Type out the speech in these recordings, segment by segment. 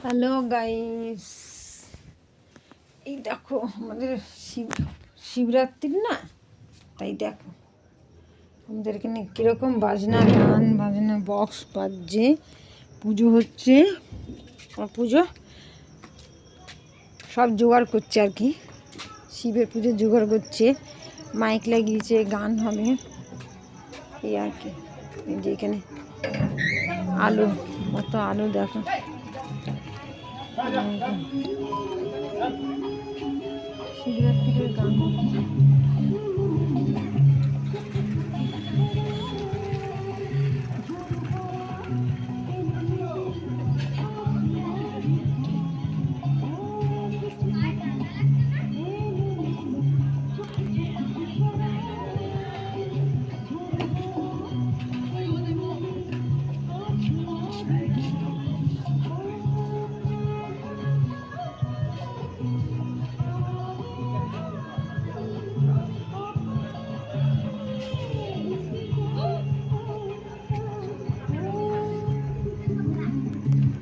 Hello guys, এই দেখো আমাদের শিবরাত্রি না, তাই দেখো আমাদের এখানে কীরকম গান বাজনা বক্স বাজছে। পুজো হচ্ছে, পুজো সব জোগাড় করছে আর কি, শিবের পুজো জোগাড় করছে, মাইক লাগিয়েছে, গান হবে এই আর কি। এই যে এখানে আলো, কত আলো দেখো। শিবরাত্রির গান হচ্ছে।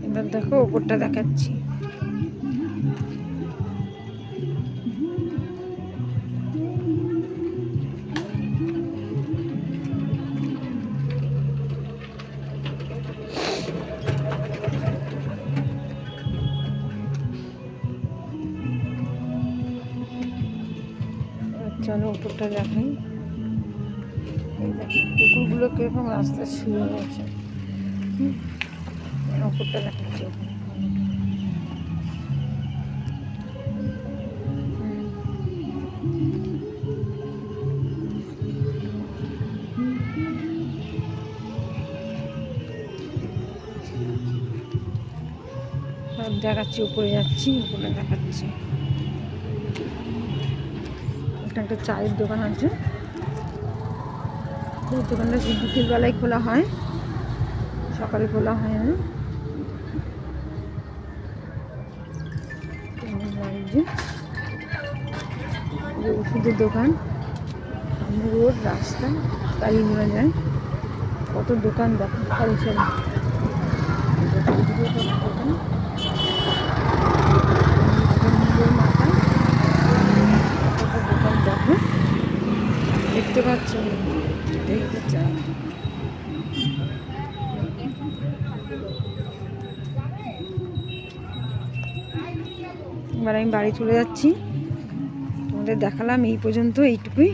এবার দেখো ওপরটা দেখাচ্ছি। চলো ওপরটা দেখাই। কুকুরগুলো কিরকম রাস্তায় শুয়ে গেছে, ওপরটা দেখাচ্ছি। সব দেখাচ্ছি, উপরে যাচ্ছি, উপরে দেখাচ্ছি। একটা চায়ের দোকান আছে, এই দোকানটা বিকেলবেলায় খোলা হয়, সকালে খোলা হয় না। ওষুধের দোকান, সামনে রোড, রাস্তা, গাড়ি ঘোড়া যায়, কত দোকান দেখো। সারি সারি দোকান, মাথায় কত দোকান দেখো, দেখতে পাচ্ছ? দেখতে চাই। এবার আমি বাড়ি চলে যাচ্ছি, তোমাদের দেখালাম এই পর্যন্ত, এইটুকুই।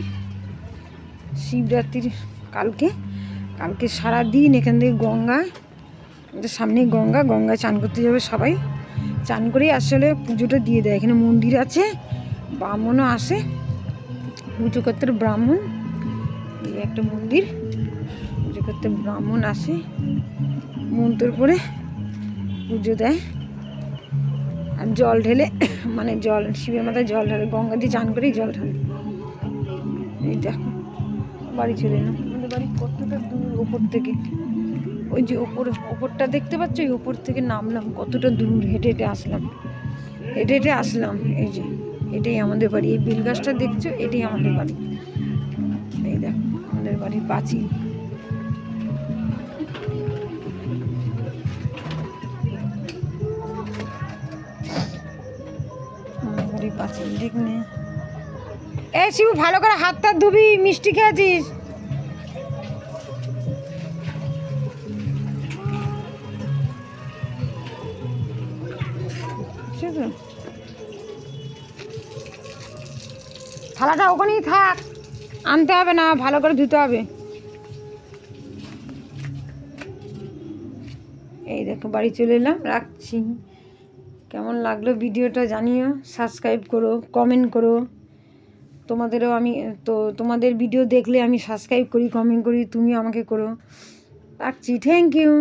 শিবরাত্রির কালকে সারাদিন এখান থেকে গঙ্গা, আমাদের সামনেই গঙ্গায় চান করতে যাবে সবাই। চান করেই আসলে পুজোটা দিয়ে দেয়। এখানে মন্দির আছে, ব্রাহ্মণও আসে পুজো করতে, ব্রাহ্মণ, এই একটা মন্দির, পুজো করতে ব্রাহ্মণ আসে, মন্ত্র পড়ে পুজো দেয়। আর জল ঢেলে, মানে জল শিবের মাথায় জল ঢালে, গঙ্গা দিয়ে চান করেই জল ঢালে। এই দেখো বাড়ি চলে এলাম। আমাদের বাড়ি কতটা দূর ওপর থেকে, ওই যে ওপরটা দেখতে পাচ্ছ, ওই ওপর থেকে নামলাম, কতটা দূর হেঁটে হেঁটে আসলাম। এই যে এটাই আমাদের বাড়ি, এই বেল গাছটা দেখছো, এটাই আমাদের বাড়ি। এই দেখো আমাদের বাড়ির পাঁচিল। পাঁচিল দেখনে। এই শিবু, ভালো করে হাতটা ধুবি, মিষ্টি খেয়েছিস? থালাটা ওখানেই থাক, আনতে হবে না, ভালো করে ধুতে হবে। এই দেখো বাড়ি চলে এলাম, রাখছি। কেমন লাগলো ভিডিওটা জানিও, সাবস্ক্রাইব করো, কমেন্ট করো। তোমাদেরও আমি তো, তোমাদের ভিডিও দেখলে আমি সাবস্ক্রাইব করি, কমেন্ট করি, তুমিও আমাকে করো। রাখছি, থ্যাংক ইউ।